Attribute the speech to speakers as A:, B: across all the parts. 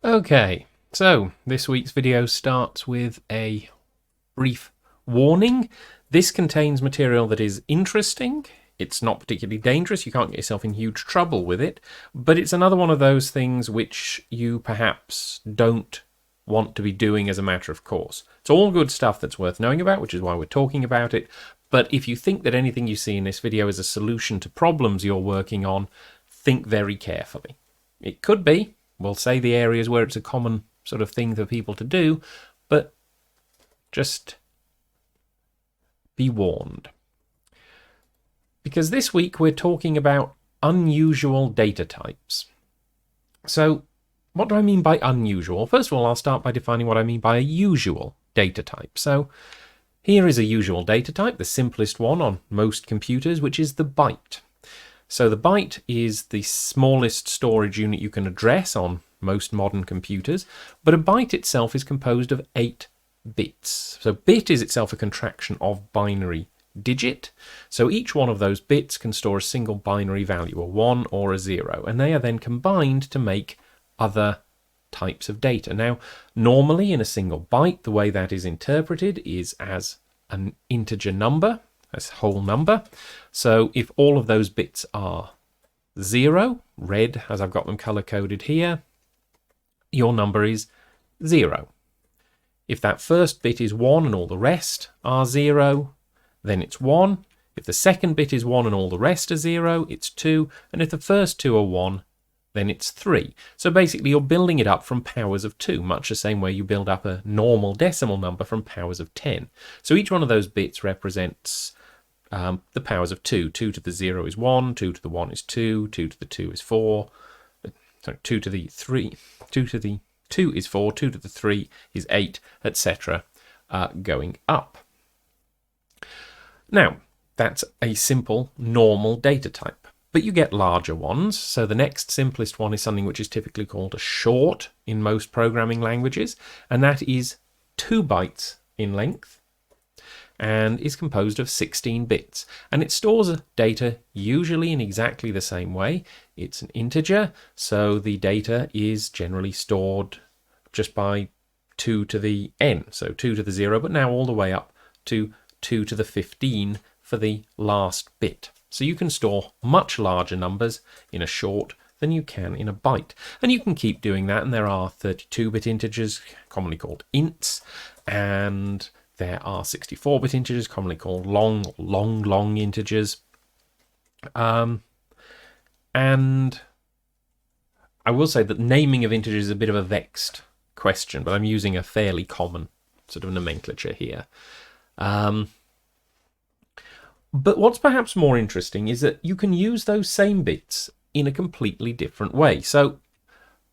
A: Okay, so this week's video starts with a brief warning. This contains material that is interesting. It's not particularly dangerous. You can't get yourself in huge trouble with it, but it's another one of those things which you perhaps don't want to be doing as a matter of course. It's all good stuff that's worth knowing about, which is why we're talking about it. But if you think that anything you see in this video is a solution to problems you're working on, think very carefully. It could be. We'll say the areas where it's a common sort of thing for people to do, but just be warned. Because this week we're talking about unusual data types. So what do I mean by unusual? First of all, I'll start by defining what I mean by a usual data type. So here is a usual data type, the simplest one on most computers, which is the byte. So the byte is the smallest storage unit you can address on most modern computers, but a byte itself is composed of 8 bits. So bit is itself a contraction of binary digit. So each one of those bits can store a single binary value, a 1 or a 0, and they are then combined to make other types of data. Now, normally in a single byte, the way that is interpreted is as an integer number, as a whole number. So if all of those bits are 0, red as I've got them color coded here, your number is 0. If that first bit is 1 and all the rest are 0, then it's 1. If the second bit is 1 and all the rest are 0, it's 2. And if the first two are 1, then it's 3. So basically you're building it up from powers of 2, much the same way you build up a normal decimal number from powers of 10. So each one of those bits represents the powers of 2. 2 to the 0 is 1, 2 to the 1 is 2, 2 to the 2 is 4, sorry, 2 to the 3, 2 to the 2 is 4, 2 to the 3 is 8, etc., going up. Now, that's a simple, normal data type. But you get larger ones. So the next simplest one is something which is typically called a short in most programming languages, and that is 2 bytes in length and is composed of 16 bits. And it stores data usually in exactly the same way. It's an integer, so the data is generally stored just by 2 to the n, so 2 to the 0, but now all the way up to 2 to the 15 for the last bit. So you can store much larger numbers in a short than you can in a byte. And you can keep doing that, and there are 32-bit integers, commonly called ints, and there are 64-bit integers, commonly called long integers. And I will say that naming of integers is a bit of a vexed question, but I'm using a fairly common sort of nomenclature here. But what's perhaps more interesting is that you can use those same bits in a completely different way. So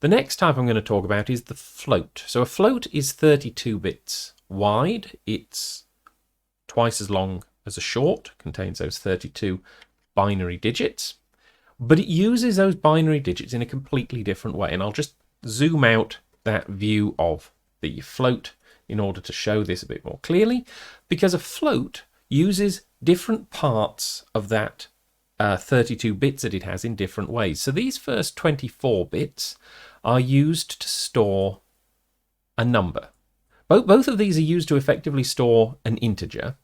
A: the next type I'm going to talk about is the float. So a float is 32 bits wide. It's twice as long as a short, contains those 32 binary digits, but it uses those binary digits in a completely different way. And I'll just zoom out that view of the float in order to show this a bit more clearly, because a float uses different parts of that 32 bits that it has in different ways. So these first 24 bits are used to store a number. Both of these are used to effectively store an integer,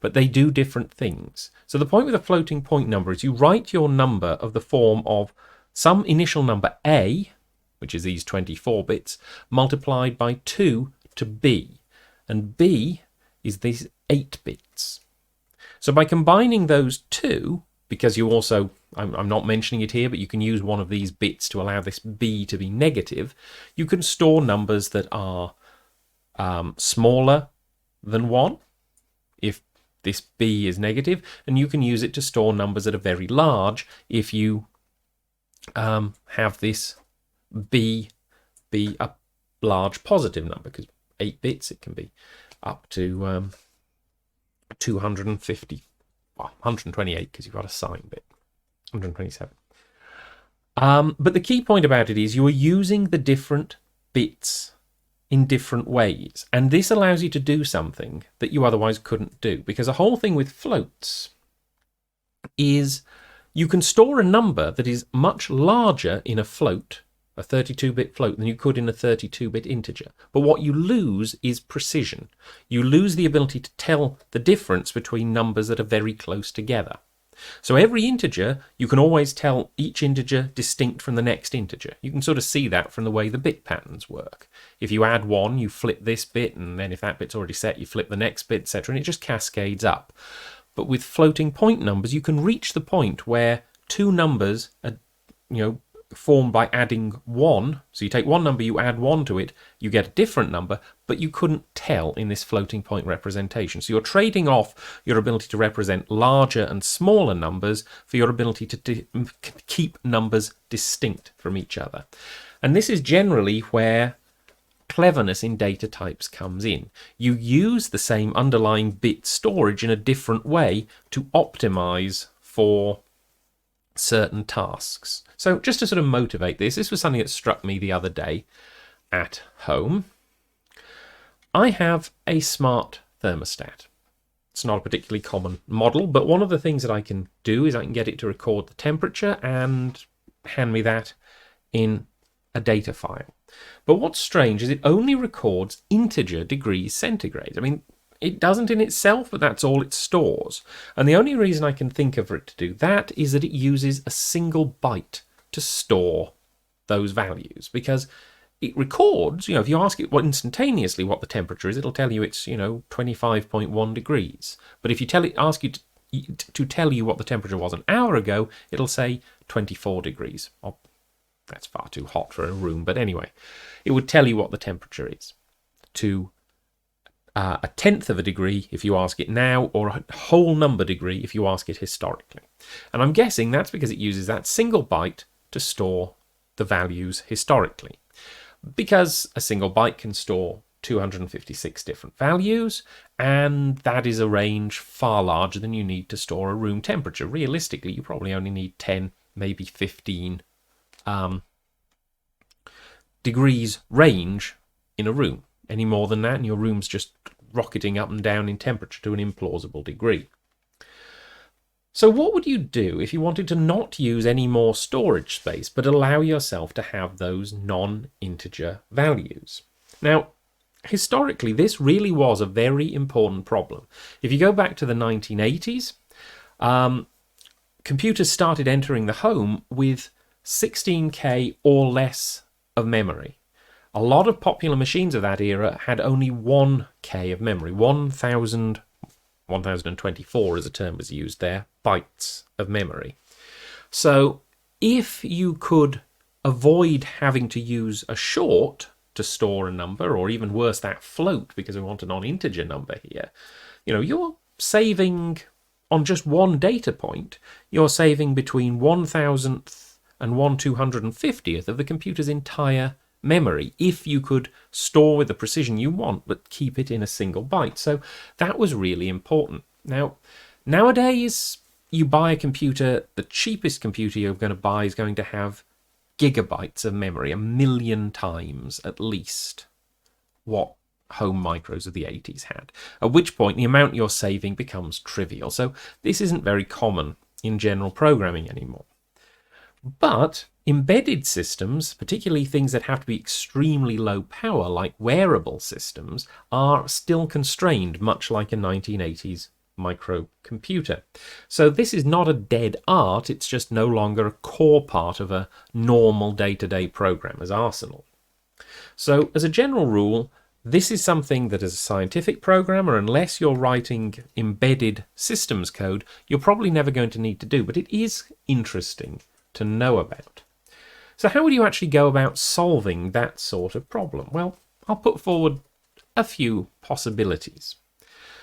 A: but they do different things. So the point with a floating point number is you write your number of the form of some initial number a, which is these 24 bits, multiplied by 2 to b, and b is these 8 bits. So by combining those two, because you also, I'm not mentioning it here, but you can use one of these bits to allow this b to be negative, you can store numbers that are smaller than 1 if this b is negative, and you can use it to store numbers that are very large if you have this b be a large positive number, because 8 bits, it can be up to 250, well, 128 because you've got a sign bit, 127. But the key point about it is you are using the different bits in different ways, and this allows you to do something that you otherwise couldn't do, because the whole thing with floats is you can store a number that is much larger in a float a 32-bit float, than you could in a 32-bit integer. But what you lose is precision. You lose the ability to tell the difference between numbers that are very close together. So every integer, you can always tell each integer distinct from the next integer. You can sort of see that from the way the bit patterns work. If you add 1, you flip this bit, and then if that bit's already set, you flip the next bit, etc., and it just cascades up. But with floating point numbers, you can reach the point where two numbers are, formed by adding 1. So you take one number, you add 1 to it, you get a different number, but you couldn't tell in this floating point representation. So you're trading off your ability to represent larger and smaller numbers for your ability to keep numbers distinct from each other. And this is generally where cleverness in data types comes in. You use the same underlying bit storage in a different way to optimize for certain tasks. So just to sort of motivate this was something that struck me the other day at home. I have a smart thermostat. It's not a particularly common model, but one of the things that I can do is I can get it to record the temperature and hand me that in a data file. But what's strange is it only records integer degrees centigrade. I mean, it doesn't in itself, but that's all it stores. And the only reason I can think of for it to do that is that it uses a single byte to store those values, because it records, if you ask it instantaneously what the temperature is, it'll tell you it's, 25.1 degrees. But if you ask it to tell you what the temperature was an hour ago, it'll say 24 degrees. Oh, that's far too hot for a room, but anyway, it would tell you what the temperature is to a tenth of a degree if you ask it now, or a whole number degree if you ask it historically. And I'm guessing that's because it uses that single byte to store the values historically. Because a single byte can store 256 different values, and that is a range far larger than you need to store a room temperature. Realistically, you probably only need 10, maybe 15 degrees range in a room. Any more than that, and your room's just rocketing up and down in temperature to an implausible degree. So what would you do if you wanted to not use any more storage space, but allow yourself to have those non-integer values? Now, historically, this really was a very important problem. If you go back to the 1980s, computers started entering the home with 16K or less of memory. A lot of popular machines of that era had only 1K of memory, 1024 as a term was used there, bytes of memory. So if you could avoid having to use a short to store a number, or even worse, that float, because we want a non-integer number here, you're saving on just one data point, you're saving between 1,000th and 1/250th of the computer's entire memory, if you could store with the precision you want but keep it in a single byte. So that was really important. Now, nowadays you buy a computer, the cheapest computer you're going to buy is going to have gigabytes of memory, 1,000,000 times at least what home micros of the 80s had, at which point the amount you're saving becomes trivial. So this isn't very common in general programming anymore. But embedded systems, particularly things that have to be extremely low power, like wearable systems, are still constrained, much like a 1980s microcomputer. So this is not a dead art, it's just no longer a core part of a normal day-to-day programmer's arsenal. So as a general rule, this is something that as a scientific programmer, unless you're writing embedded systems code, you're probably never going to need to do, but it is interesting to know about. So how would you actually go about solving that sort of problem? Well, I'll put forward a few possibilities.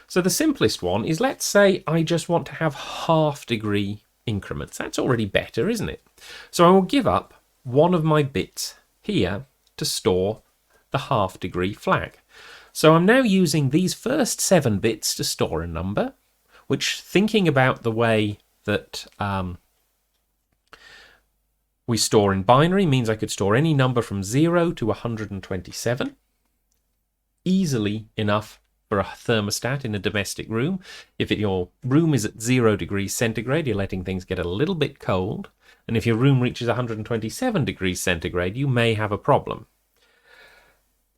A: So the simplest one is, let's say I just want to have half-degree increments. That's already better, isn't it? So I will give up one of my bits here to store the half-degree flag. So I'm now using these first 7 bits to store a number, which, thinking about the way that we store in binary, means I could store any number from 0 to 127. Easily enough for a thermostat in a domestic room. If your room is at 0 degrees centigrade, you're letting things get a little bit cold. And if your room reaches 127 degrees centigrade, you may have a problem.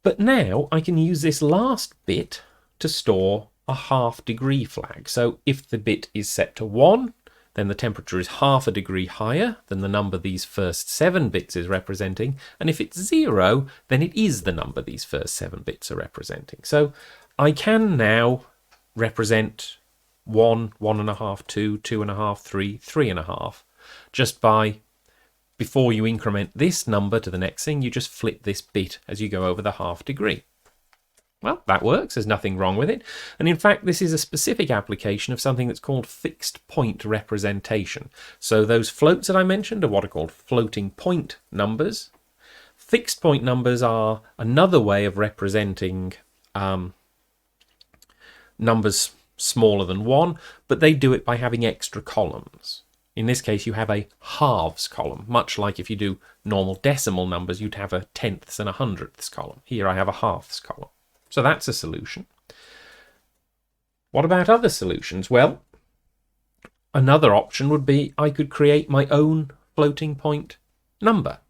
A: But now I can use this last bit to store a half-degree flag. So if the bit is set to 1, then the temperature is half a degree higher than the number these first 7 bits is representing. And if it's 0, then it is the number these first 7 bits are representing. So I can now represent 1, 1.5, 2, 2.5, 3, 3.5, just by, before you increment this number to the next thing, you just flip this bit as you go over the half degree. Well, that works, there's nothing wrong with it. And in fact, this is a specific application of something that's called fixed point representation. So those floats that I mentioned are what are called floating point numbers. Fixed point numbers are another way of representing numbers smaller than 1, but they do it by having extra columns. In this case, you have a halves column, much like if you do normal decimal numbers, you'd have a tenths and a hundredths column. Here I have a halves column. So that's a solution. What about other solutions? Well, another option would be I could create my own floating point number.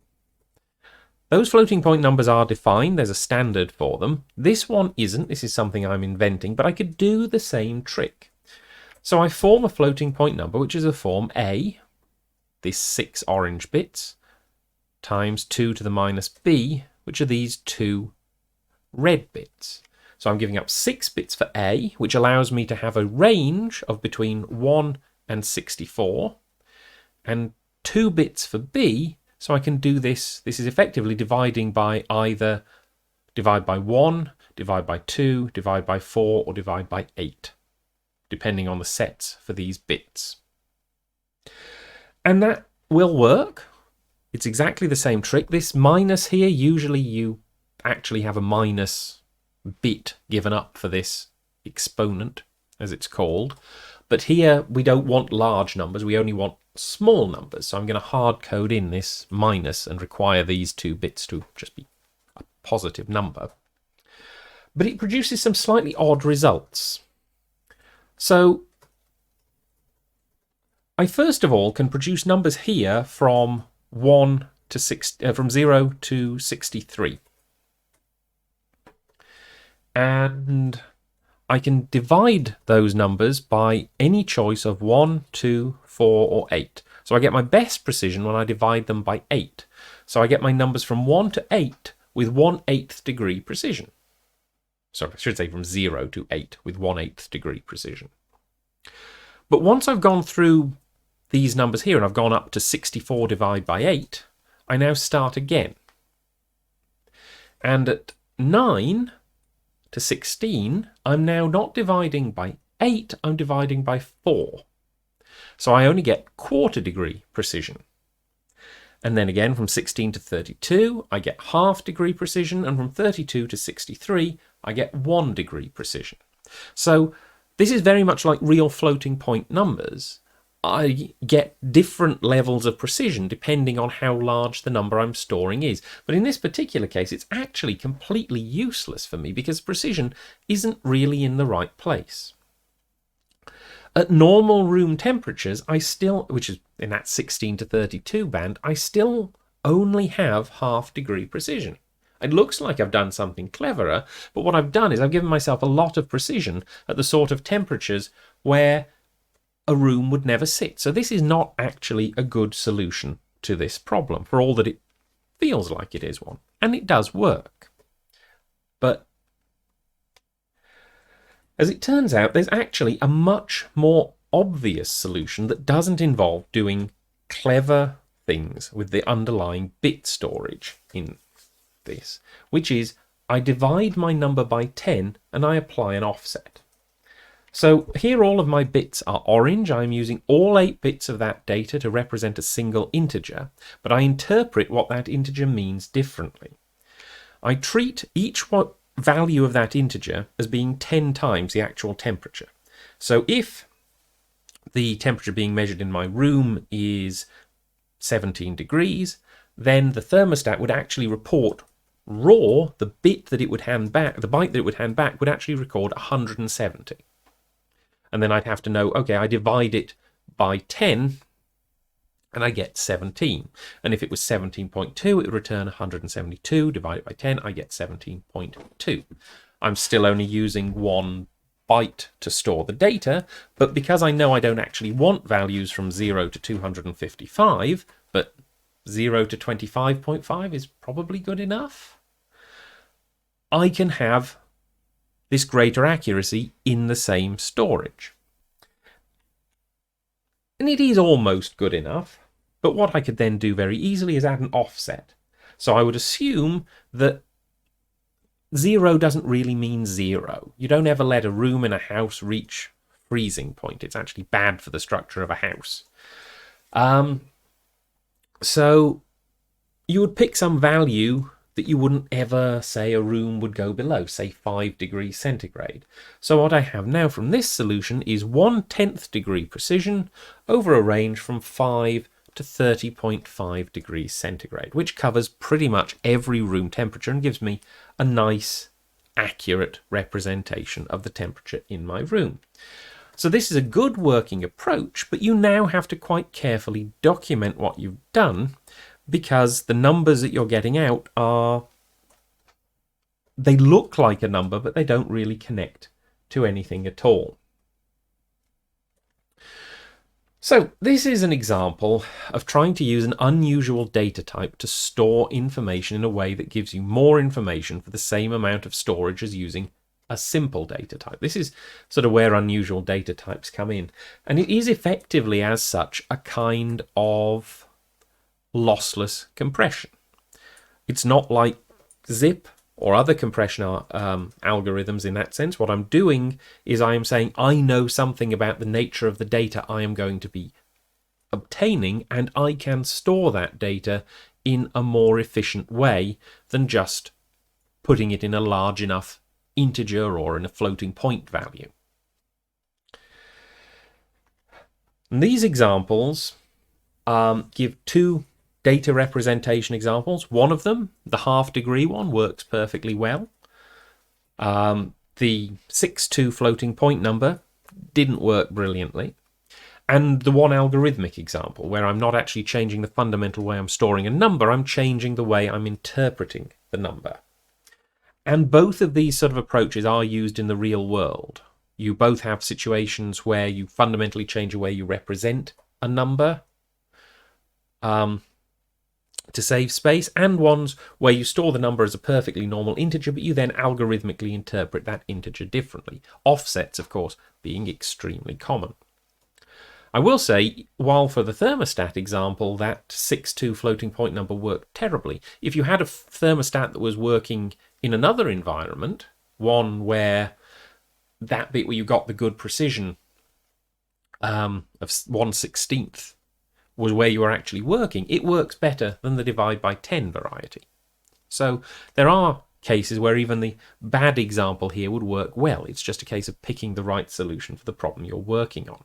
A: Those floating point numbers are defined, there's a standard for them. This one isn't, this is something I'm inventing, but I could do the same trick. So I form a floating point number, which is a form A, this 6 orange bits, times 2 to the minus B, which are these 2 red bits. So I'm giving up 6 bits for A, which allows me to have a range of between 1 and 64, and 2 bits for B, so I can do this. This is effectively dividing by either divide by 1, divide by 2, divide by 4, or divide by 8, depending on the sets for these bits. And that will work. It's exactly the same trick. This minus here, usually you actually have a minus bit given up for this exponent, as it's called. But here we don't want large numbers, we only want small numbers. So I'm going to hard code in this minus and require these 2 bits to just be a positive number. But it produces some slightly odd results. So I first of all can produce numbers here from 1 to 6, from 0 to 63. And I can divide those numbers by any choice of 1, 2, 4, or 8. So I get my best precision when I divide them by 8. So I get my numbers from 1 to 8 with 1/8 degree precision. Sorry, I should say from 0 to 8 with 1/8 degree precision. But once I've gone through these numbers here and I've gone up to 64 divided by 8, I now start again. And at 9 to 16, I'm now not dividing by 8, I'm dividing by 4. So I only get 1/4 degree precision. And then again from 16 to 32, I get 1/2 degree precision, and from 32 to 63, I get 1 degree precision. So this is very much like real floating point numbers. I get different levels of precision depending on how large the number I'm storing is. But in this particular case, it's actually completely useless for me because precision isn't really in the right place. At normal room temperatures, I still, which is in that 16 to 32 band, I still only have 1/2 degree precision. It looks like I've done something cleverer, but what I've done is I've given myself a lot of precision at the sort of temperatures where a room would never sit. So this is not actually a good solution to this problem, for all that it feels like it is one. And it does work. But as it turns out, there's actually a much more obvious solution that doesn't involve doing clever things with the underlying bit storage in this, which is I divide my number by 10 and I apply an offset. So here all of my bits are orange. I'm using all 8 bits of that data to represent a single integer, but I interpret what that integer means differently. I treat each value of that integer as being 10 times the actual temperature. So if the temperature being measured in my room is 17 degrees, then the thermostat would actually report raw, the bit that it would hand back, the byte that it would hand back would actually record 170. And then I'd have to know, okay, I divide it by 10 and I get 17. And if it was 17.2, it would return 172 divided by 10. I get 17.2. I'm still only using 1 byte to store the data, but because I know I don't actually want values from 0 to 255, but 0 to 25.5 is probably good enough, I can have this greater accuracy in the same storage. And it is almost good enough, but what I could then do very easily is add an offset. So I would assume that 0 doesn't really mean 0. You don't ever let a room in a house reach freezing point. It's actually bad for the structure of a house. So you would pick some value that you wouldn't ever say a room would go below, say 5 degrees centigrade. So what I have now from this solution is 1/10 degree precision over a range from 5 to 30.5 degrees centigrade, which covers pretty much every room temperature and gives me a nice, accurate representation of the temperature in my room. So this is a good working approach, but you now have to quite carefully document what you've done, because the numbers that you're getting out they look like a number, but they don't really connect to anything at all. So this is an example of trying to use an unusual data type to store information in a way that gives you more information for the same amount of storage as using a simple data type. This is sort of where unusual data types come in. And it is effectively, as such, a kind of lossless compression. It's not like zip or other compression algorithms in that sense. What I'm doing is I am saying I know something about the nature of the data I am going to be obtaining, and I can store that data in a more efficient way than just putting it in a large enough integer or in a floating point value. And these examples give two data representation examples. One of them, the half-degree one, works perfectly well. The 6-2 floating point number didn't work brilliantly. And the one algorithmic example, where I'm not actually changing the fundamental way I'm storing a number, I'm changing the way I'm interpreting the number. And both of these sort of approaches are used in the real world. You both have situations where you fundamentally change the way you represent a number to save space, and ones where you store the number as a perfectly normal integer, but you then algorithmically interpret that integer differently. Offsets, of course, being extremely common. I will say, while for the thermostat example, that 6-2 floating point number worked terribly, if you had a thermostat that was working in another environment, one where that bit where you got the good precision of 1/16 was where you are actually working, it works better than the divide by 10 variety. So there are cases where even the bad example here would work well. It's just a case of picking the right solution for the problem you're working on.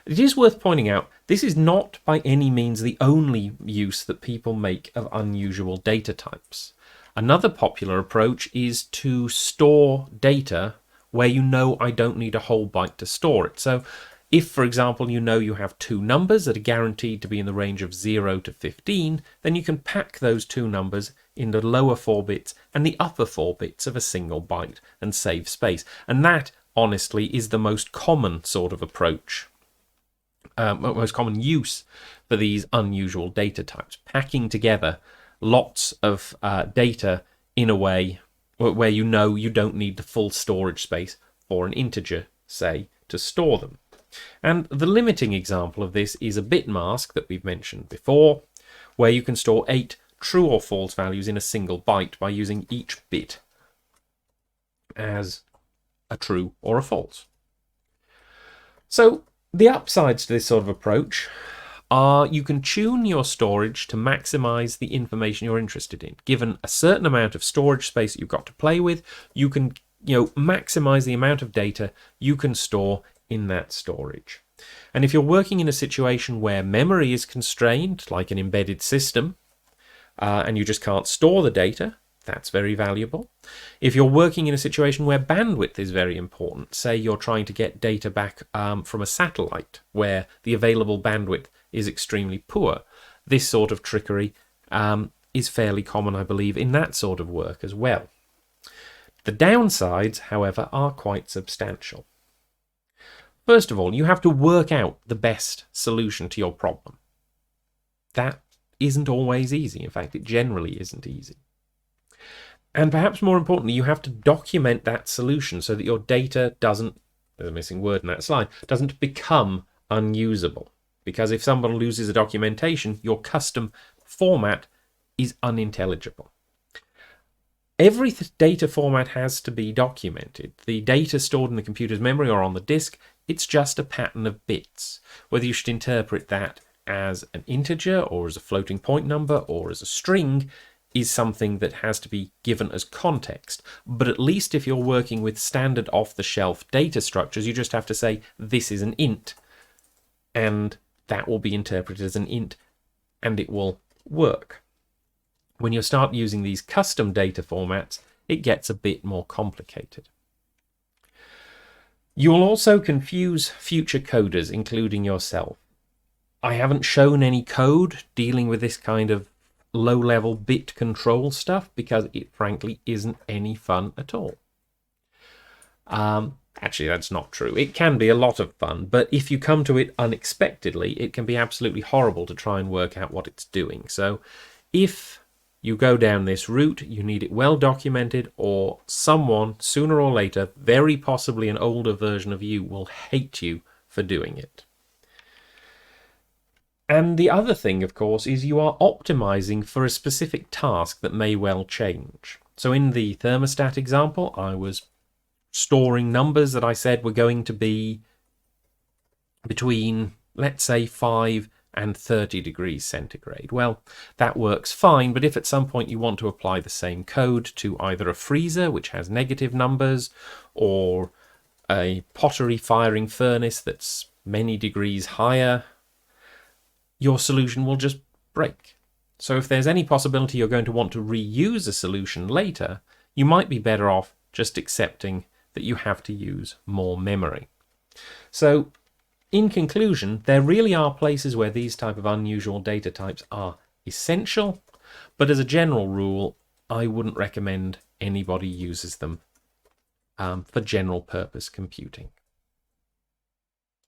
A: It is worth pointing out, this is not by any means the only use that people make of unusual data types. Another popular approach is to store data where you know I don't need a whole byte to store it. So if, for example, you know you have two numbers that are guaranteed to be in the range of 0 to 15, then you can pack those two numbers in the lower 4 bits and the upper 4 bits of a single byte and save space. And that, honestly, is the most common sort of approach, most common use for these unusual data types, packing together lots of data in a way where you know you don't need the full storage space for an integer, say, to store them. And the limiting example of this is a bit mask that we've mentioned before, where you can store 8 true or false values in a single byte by using each bit as a true or a false. So the upsides to this sort of approach are you can tune your storage to maximize the information you're interested in. Given a certain amount of storage space that you've got to play with, you can maximize the amount of data you can store in that storage. And if you're working in a situation where memory is constrained, like an embedded system, and you just can't store the data, that's very valuable. If you're working in a situation where bandwidth is very important, say you're trying to get data back from a satellite where the available bandwidth is extremely poor, this sort of trickery is fairly common, I believe, in that sort of work as well. The downsides, however, are quite substantial. First of all, you have to work out the best solution to your problem. That isn't always easy. In fact, it generally isn't easy. And perhaps more importantly, you have to document that solution so that your data doesn't, there's a missing word in that slide, doesn't become unusable. Because if someone loses a documentation, your custom format is unintelligible. Every data format has to be documented. The data stored in the computer's memory or on the disk, it's just a pattern of bits. Whether you should interpret that as an integer or as a floating point number or as a string is something that has to be given as context. But at least if you're working with standard off-the-shelf data structures, you just have to say this is an int, and that will be interpreted as an int, and it will work. When you start using these custom data formats, it gets a bit more complicated. You will also confuse future coders, including yourself. I haven't shown any code dealing with this kind of low-level bit control stuff because it frankly isn't any fun at all. Actually, that's not true. It can be a lot of fun, but if you come to it unexpectedly, it can be absolutely horrible to try and work out what it's doing. So if you go down this route, you need it well documented, or someone, sooner or later, very possibly an older version of you, will hate you for doing it. And the other thing, of course, is you are optimizing for a specific task that may well change. So in the thermostat example, I was storing numbers that I said were going to be between, let's say, 5 and 30 degrees centigrade. Well, that works fine, but if at some point you want to apply the same code to either a freezer, which has negative numbers, or a pottery firing furnace that's many degrees higher, your solution will just break. So if there's any possibility you're going to want to reuse a solution later, you might be better off just accepting that you have to use more memory. So in conclusion, there really are places where these type of unusual data types are essential, but as a general rule, I wouldn't recommend anybody uses them for general purpose computing.